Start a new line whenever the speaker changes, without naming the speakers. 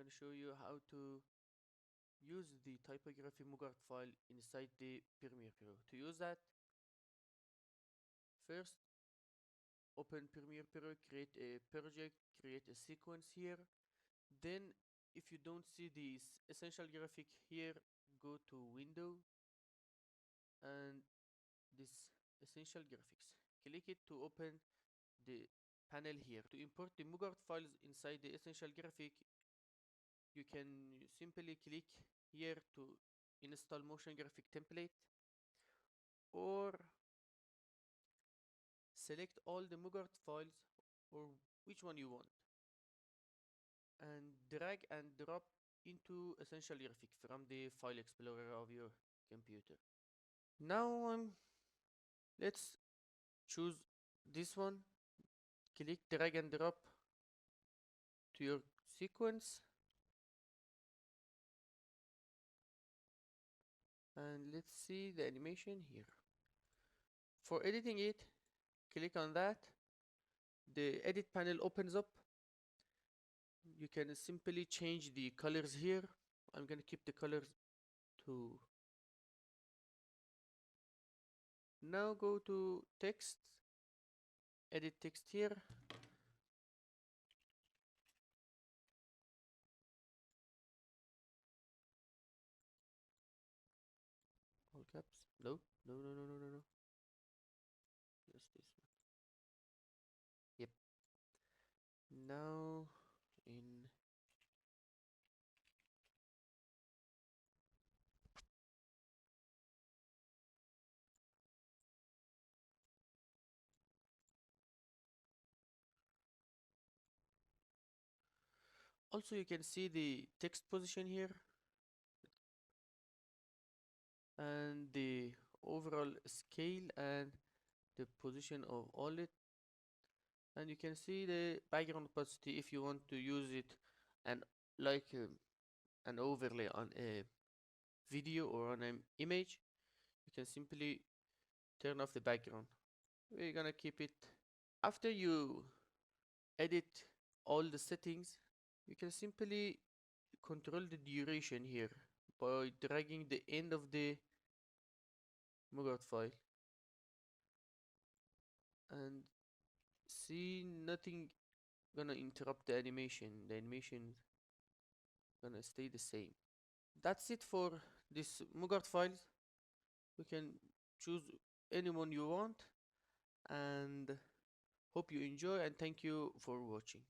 going to show you how to use the typography Mogrt file inside the Premiere Pro. To use that, first open Premiere Pro, create a project, create a sequence here. Then if you don't see the essential graphic here, go to Window and this essential graphics. Click it to open the panel here. To import the Mogrt files inside the essential graphic, you can simply click here to install motion graphic template, or select all the Mogrt files or which one you want and drag and drop into essential graphic from the file explorer of your computer. Now let's choose this one, click drag and drop to your sequence, and let's see the animation here. For editing it, click on that, the edit panel opens up. You can simply change the colors here. I'm gonna keep the colors to. Now go to text, edit text here, all caps. No, no, no, no, no, no, no. Just this one. Yep. Now in also you can see the text position here and the overall scale and the position of all it, and you can see the background opacity if you want to use it and like an overlay on a video or on an image. You can simply turn off the background. We're gonna keep it. After you edit all the settings, you can simply control the duration here by dragging the end of the Mogrt file, and see nothing gonna interrupt the animation. The animation gonna stay the same. That's it for this Mogrt files. You can choose anyone you want, and hope you enjoy, and thank you for watching.